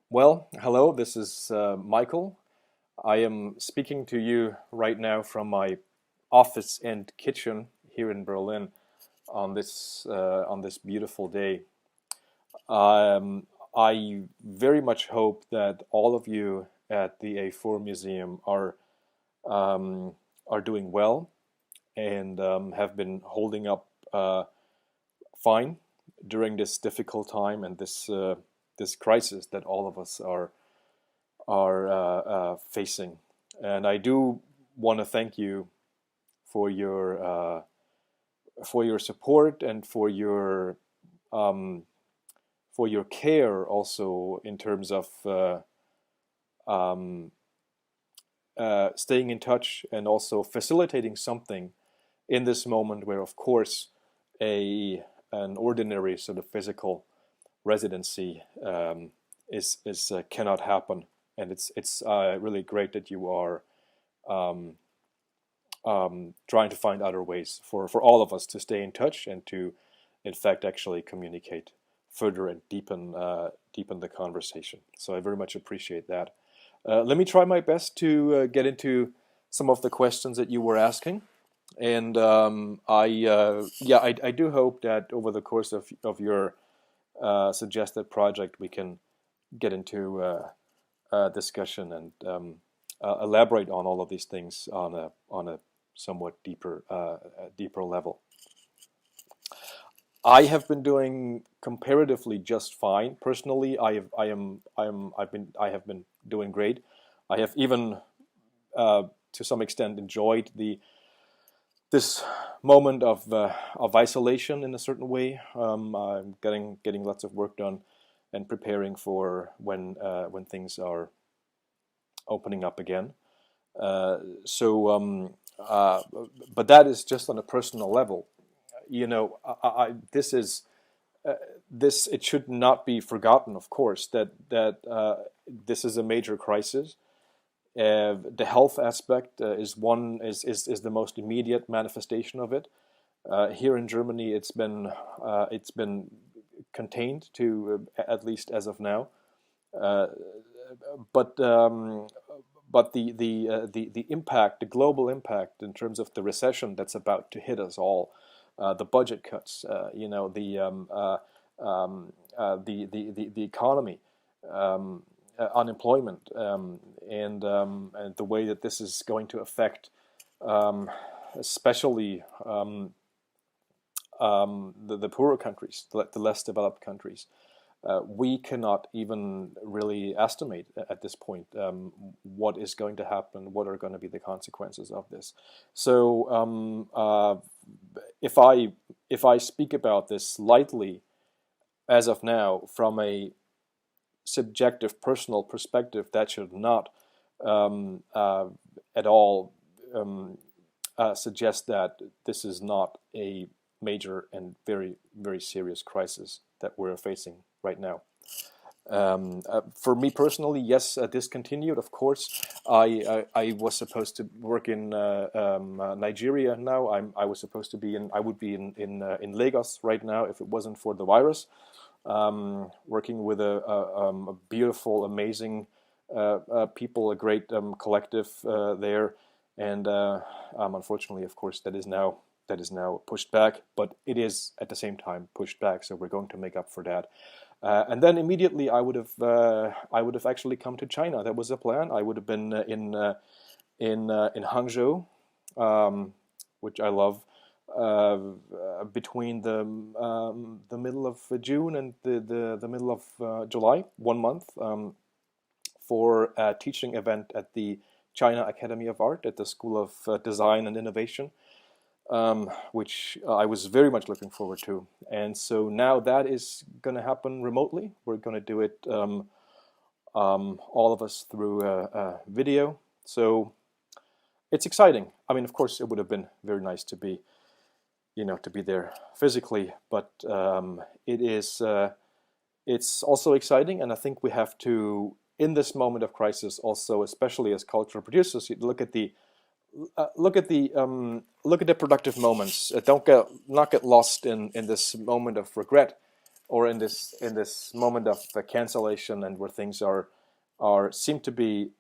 Well, hello, this is Michael. I am speaking to you right now from my office and kitchen here in Berlin on this beautiful day. Um, I very much hope that all of you at the A4 Museum um, are doing well and have been holding up fine during this difficult time and this crisis that all of us are facing. And I do want to thank you for your support and um, for your care also in terms of um, staying in touch and also facilitating something in this moment where, of course, a an ordinary sort of physical residency is cannot happen, and it's really great that you are um, trying to find other ways for all of us to stay in touch and to, in fact, actually communicate further and deepen the conversation. So I very much appreciate that. Let me try my best to get into some of the questions that you were asking. And I do hope that over the course of your suggested project, we can get into discussion and elaborate on all of these things on a somewhat deeper level. I have been doing comparatively just fine. Personally, I have been doing great. I have even to some extent enjoyed the this moment of isolation in a certain way. I'm getting lots of work done and preparing for when things are opening up again. Uh, so, um, uh, but that is just on a personal level. This is this. It should not be forgotten, of course, that this is a major crisis. The health aspect is the most immediate manifestation of it. Here in Germany, it's been contained to at least as of now. Uh, but the impact, the global impact in terms of the recession that's about to hit us all, the budget cuts, the economy, unemployment, and the way that this is going to affect, um, especially the poorer countries, the less developed countries. We cannot even really estimate at this point what is going to happen, what are going to be the consequences of this. So if I speak about this lightly as of now from a subjective personal perspective, that should not at all suggest that this is not a major and very serious crisis that we're facing right now. For me personally, yes, this continued. Of course, I was supposed to work in Nigeria now. I was supposed to be in. I would be in Lagos right now if it wasn't for the virus. Working with a beautiful, amazing people, a great collective there, and unfortunately, of course, that is now pushed back, but it is at the same time pushed back. So we're going to make up for that. And then immediately, I would have actually come to China. That was the plan. I would have been in Hangzhou, which I love, between the middle of June and the middle of July, 1 month, for a teaching event at the China Academy of Art at the School of Design and Innovation, which I was very much looking forward to. And so now that is going to happen remotely. We're going to do it, all of us, through video. So it's exciting. I mean, of course, it would have been very nice to be, to be there physically, but it's also exciting, and I think we have to, in this moment of crisis, also, especially as cultural producers, look at the look at the productive moments. Don't not get lost in this moment of regret. or in this moment of cancellation, and where things are seem to be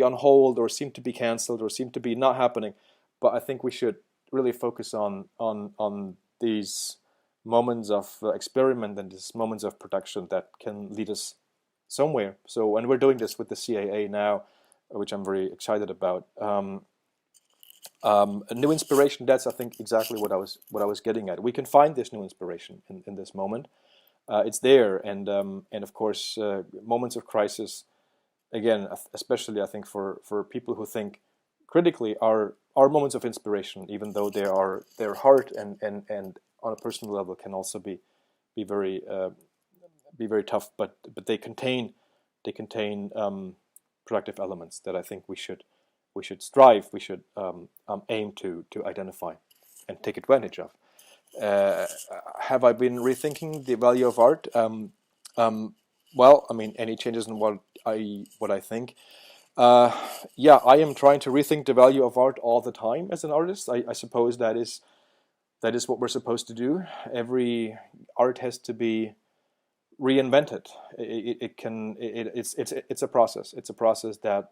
on hold, or seem to be cancelled, or seem to be not happening. But I think we should really focus on these moments of experiment, and these moments of production that can lead us somewhere. So, and we're doing this with the CAA now, which I'm very excited about. A new inspiration, that's, I think, exactly what I was getting at. We can find this new inspiration in this moment. It's there, and of course, moments of crisis, again, especially I think for people who think critically, are moments of inspiration, even though they're hard, and on a personal level can also be very tough. But they contain productive elements that I think we should strive, we should aim to identify and take advantage of. Have I been rethinking the value of art? Well, I mean, any changes in what I think? Yeah, I am trying to rethink the value of art all the time as an artist. I suppose that is what we're supposed to do. Every art has to be reinvented. It's a process. It's a process that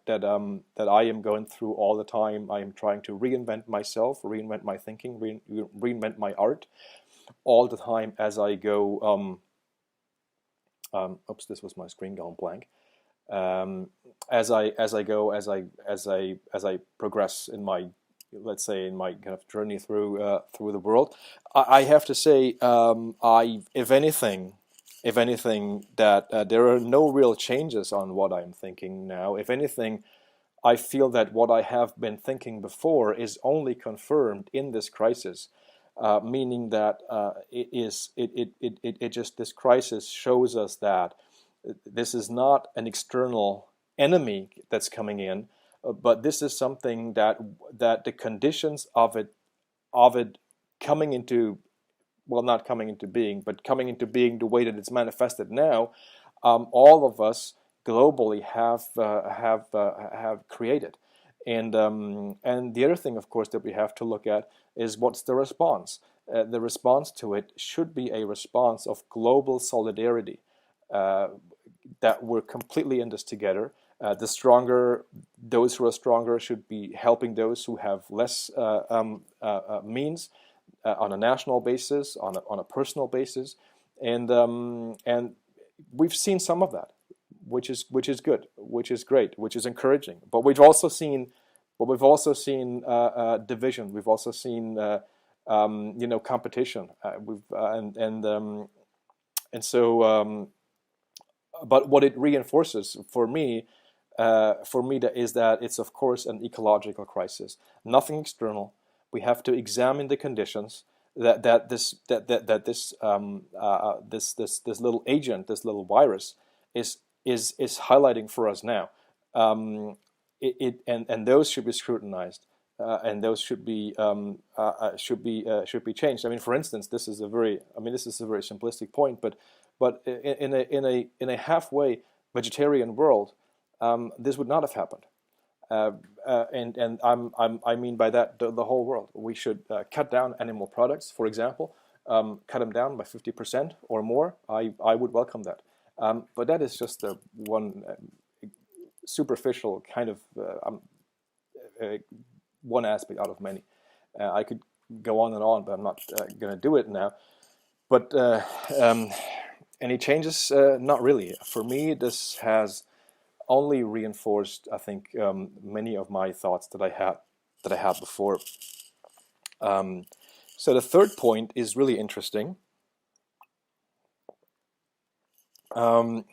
I am going through all the time. I am trying to reinvent myself, reinvent my thinking, reinvent my art all the time as I go. Oops, this was my screen gone blank. As I progress in my, let's say, in my kind of journey through the world, I have to say, if anything, that there are no real changes on what I'm thinking now. If anything, I feel that what I have been thinking before is only confirmed in this crisis, meaning that this crisis shows us that this is not an external enemy that's coming in, but this is something that the conditions of it coming into, well, not coming into being, but coming into being the way that it's manifested now, all of us globally have created. And the other thing, of course, that we have to look at is what's the response. The response to it should be a response of global solidarity, that we're completely in this together. Those who are stronger should be helping those who have less means, on a national basis, on a personal basis, and we've seen some of that, which is good, which is great, which is encouraging. But we've also seen division. We've also seen competition. But what it reinforces for me is that it's, of course, an ecological crisis. Nothing external. We have to examine the conditions that this little agent, this little virus, is highlighting for us now. And those should be scrutinized, and those should be changed. I mean, for instance, this is a very simplistic point, but in a halfway vegetarian world, this would not have happened. And I mean by that the whole world. We should cut down animal products, for example, cut them down by 50% or more. I would welcome that. But that is just one superficial kind of one aspect out of many. I could go on and on, but I'm not going to do it now. But any changes? Not really. For me, this has only reinforced, I think, many of my thoughts that I had before. So the third point is really interesting. The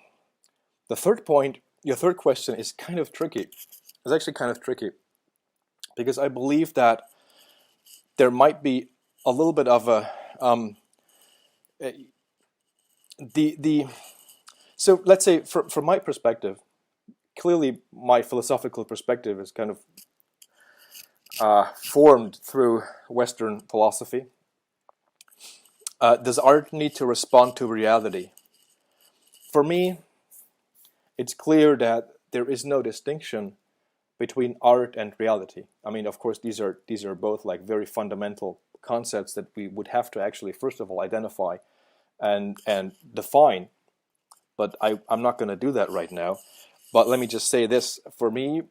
third point, your third question, is kind of tricky. It's actually kind of tricky, because I believe that there might be a little bit of so let's say from my perspective, clearly my philosophical perspective is kind of formed through Western philosophy. Does art need to respond to reality? For me, it's clear that there is no distinction between art and reality. I mean, of course, these are both like very fundamental concepts that we would have to actually, first of all, identify and define. But I'm not going to do that right now. But let me just say this: for me,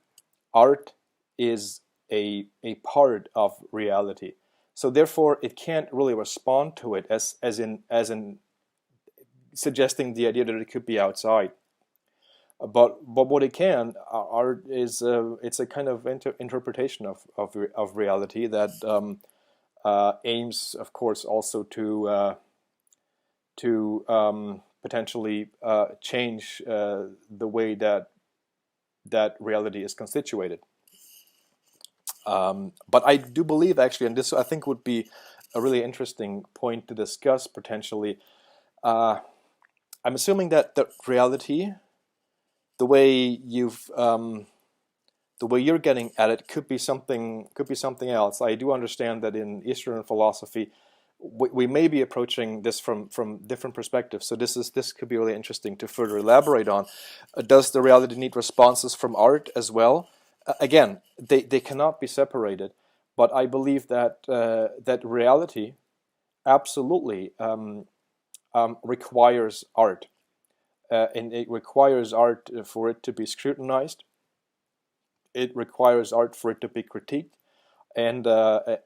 art is a part of reality. So therefore, it can't really respond to it as in suggesting the idea that it could be outside. But what it can, art is it's a kind of interpretation of reality that aims, of course, also to potentially change the way that reality is constituted. But I do believe, actually, and this I think would be a really interesting point to discuss potentially. I'm assuming that the reality, the way you're getting at it, could be something else. I do understand that in Eastern philosophy, we may be approaching this from different perspectives. So this could be really interesting to further elaborate on. Does the reality need responses from art as well? Again, they cannot be separated. But I believe that that reality absolutely requires art, and it requires art for it to be scrutinized. It requires art for it to be critiqued, and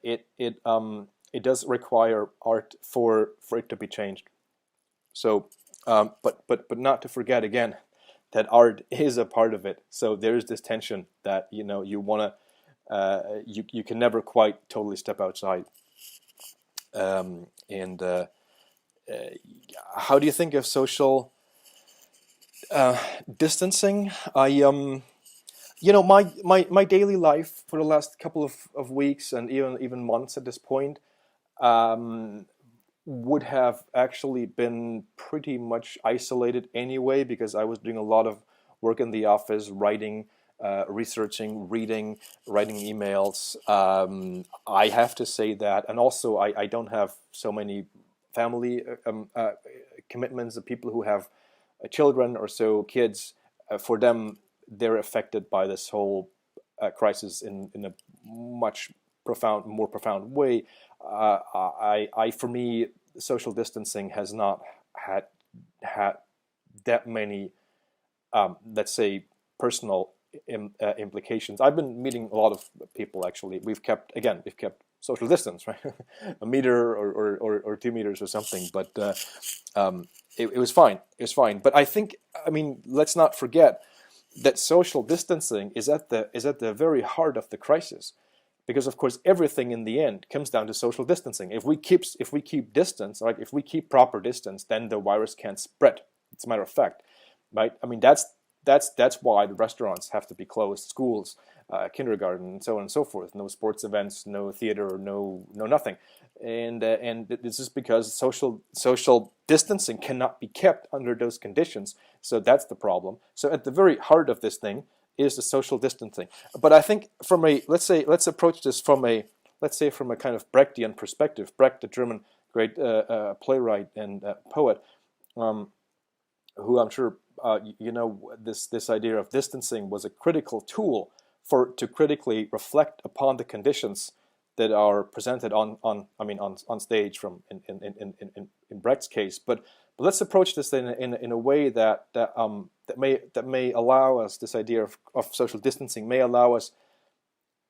it does require art for it to be changed. So, but not to forget again that art is a part of it. So there is this tension that you wanna you can never quite totally step outside. And how do you think of social distancing? My daily life for the last couple of weeks and even months at this point would have actually been pretty much isolated anyway, because I was doing a lot of work in the office, writing, researching, reading, writing emails. I have to say that, and also I don't have so many family commitments. The people who have children or so, kids, for them, they're affected by this whole crisis in a much more profound way. For me, social distancing has not had that many, let's say, personal implications. I've been meeting a lot of people. Actually, we've kept social distance, right? A meter or 2 meters or something, but it was fine. It was fine. But I mean, let's not forget that social distancing is at the very heart of the crisis, because of course everything in the end comes down to social distancing. If we keep distance, right? If we keep proper distance, then the virus can't spread. It's a matter of fact, right? I mean, that's why the restaurants have to be closed, schools, kindergarten, and so on and so forth. No sports events, no theater, no nothing. And this is because social distancing cannot be kept under those conditions. So that's the problem. So at the very heart of this thing is the social distancing. But I think let's approach this from a kind of Brechtian perspective. Brecht, the German great playwright and poet, who I'm sure this idea of distancing was a critical tool to critically reflect upon the conditions that are presented on stage from in Brecht's case. But let's approach this in a way that may allow us, this idea of social distancing may allow us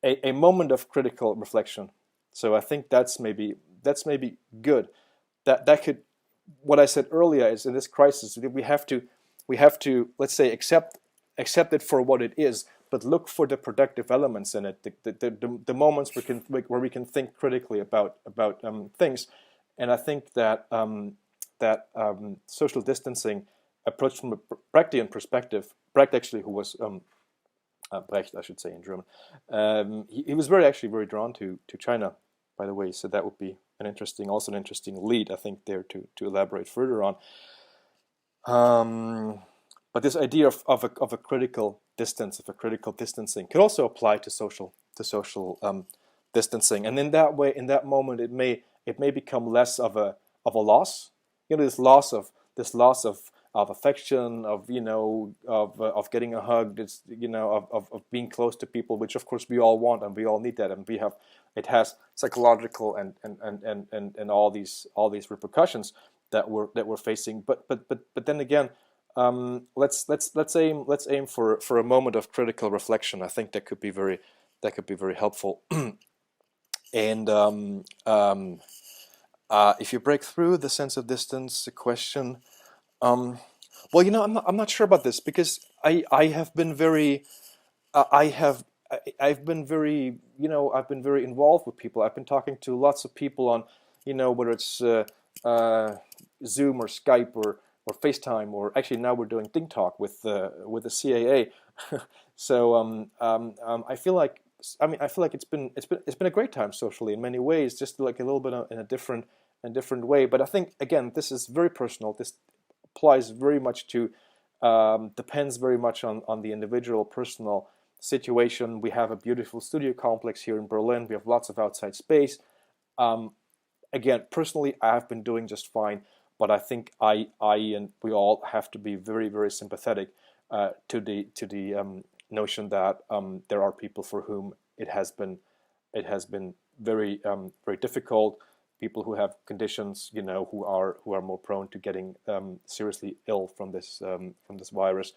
a moment of critical reflection. So I think that's maybe good. That could, what I said earlier is, in this crisis we have to let's say accept it for what it is, but look for the productive elements in it, the moments where we can think critically about things. And I think that social distancing, approached from a Brechtian perspective, Brecht actually, who was Brecht, I should say, in German, he was very drawn to China, by the way. So that would be an interesting lead, I think, there to elaborate further on. But this idea of a critical distance, of a critical distancing, could also apply to social distancing. And in that way, in that moment, it may become less of a loss. This loss of affection, of getting a hug, of being close to people, which of course we all want and we all need that, and it has psychological and all these repercussions. that we're facing. But then again, let's aim for a moment of critical reflection. I think that could be very helpful. And if you break through the sense of distance, the question, well, I'm not sure about this, because I have been very I've been very, I've been very involved with people. I've been talking to lots of people on, whether it's Zoom or Skype or FaceTime, or actually now we're doing Ding Talk with the CAA. So I feel like it's been a great time socially in many ways, just like a little bit in a different way. But I think, again, this is very personal. This applies very much to depends very much on the individual personal situation. We have a beautiful studio complex here in Berlin. We have lots of outside space. Again, personally, I have been doing just fine, but I think I and we all have to be very, very sympathetic to the notion that there are people for whom it has been very very difficult. People who have conditions, who are more prone to getting seriously ill from this virus.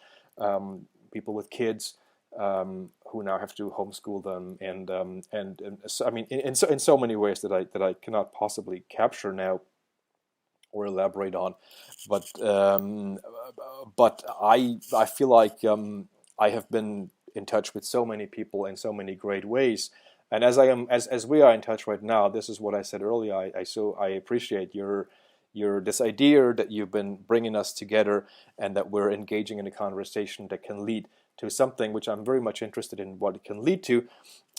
People with kids who now have to homeschool them, and so, I mean, in so many ways that I cannot possibly capture now or elaborate on, but I feel like I have been in touch with so many people in so many great ways. And as we are in touch right now, this is what I said earlier. I appreciate your this idea that you've been bringing us together, and that we're engaging in a conversation that can lead to something which I'm very much interested in what it can lead to.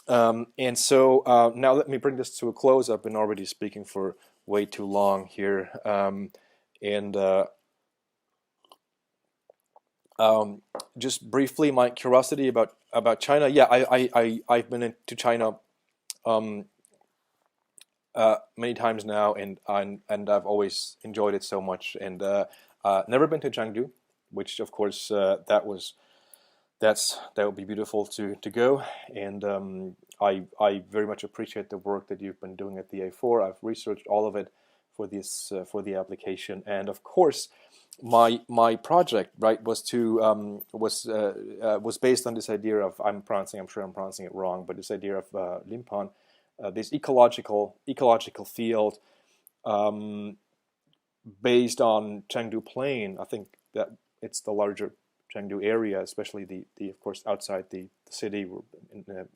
And so now let me bring this to a close. I've been already speaking for way too long here, and just briefly, my curiosity about China. Yeah, I've been to China many times now, and I've always enjoyed it so much. And never been to Chengdu, which of course that would be beautiful to go. And I very much appreciate the work that you've been doing at the A4. I've researched all of it for this for the application, and of course my project, right, was based on this idea of, I'm sure I'm pronouncing it wrong, but this idea of Limpan, this ecological field based on Chengdu Plain. I think that it's the larger Chengdu area, especially the of course outside the city, in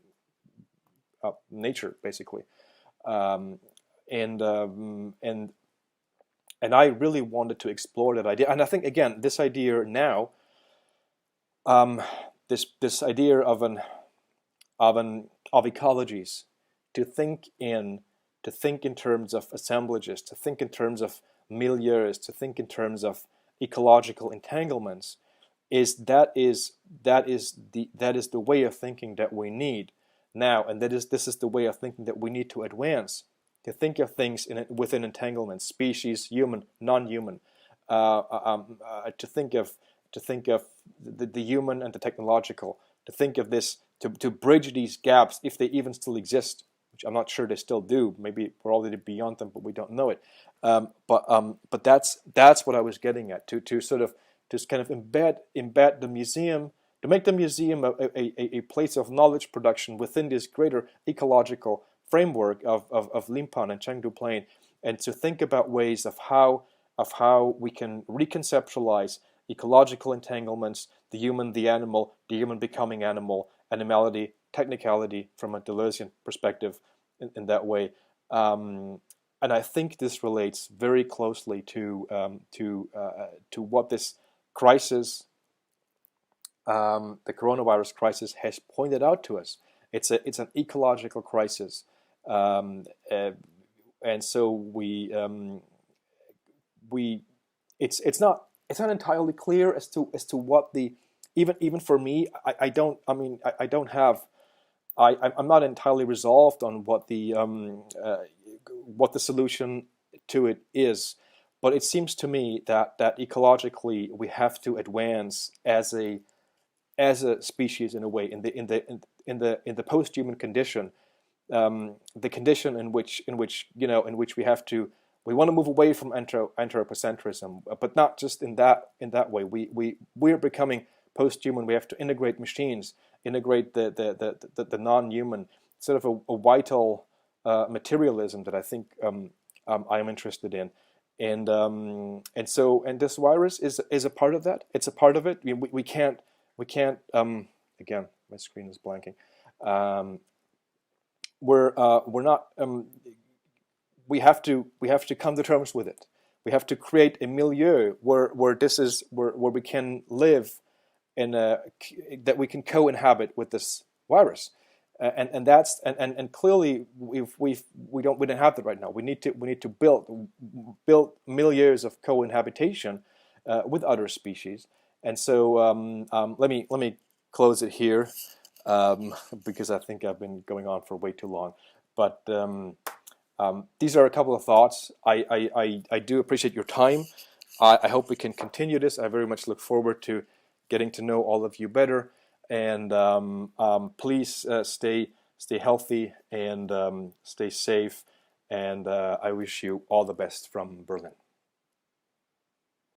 nature basically, and I really wanted to explore that idea. And I think, again, this idea now, this idea of ecologies, to think in terms of assemblages, to think in terms of milieus, to think in terms of ecological entanglements, is the way of thinking that we need now, and this is the way of thinking that we need to advance. To think of things within entanglements, species, human, non-human. To think of the human and the technological. To think of this, to bridge these gaps, if they even still exist, which I'm not sure they still do. Maybe we're already beyond them, but we don't know it. But that's what I was getting at. To sort of just kind of embed the museum, to make the museum a place of knowledge production within this greater ecological framework of Limpan and Chengdu Plain, and to think about ways of how we can reconceptualize ecological entanglements, the human, the animal, the human becoming animal, animality, technicality from a Deleuzian perspective in that way. And I think this relates very closely to what this crisis, the coronavirus crisis, has pointed out to us. It's an ecological crisis. And so it's not entirely clear as to what the, even for me, I'm not entirely resolved on what the solution to it is, but it seems to me that ecologically we have to advance as a species in a way in the post-human condition. The condition in which we have to We want to move away from anthropocentrism, but not just in that way. We're becoming post-human. We have to integrate machines, integrate the non-human, sort of a vital materialism that I think I am interested in. And so this virus is a part of that. It's a part of it. We can't again, my screen is blanking. We're not. We have to come to terms with it. We have to create a milieu where we can live in that we can co-inhabit with this virus, and clearly we don't have that right now. We need to build milieus of co-inhabitation with other species. And so let me close it here because I think I've been going on for way too long. But these are a couple of thoughts. I do appreciate your time. I hope we can continue this. I very much look forward to getting to know all of you better. And please stay healthy and stay safe. And I wish you all the best from Berlin.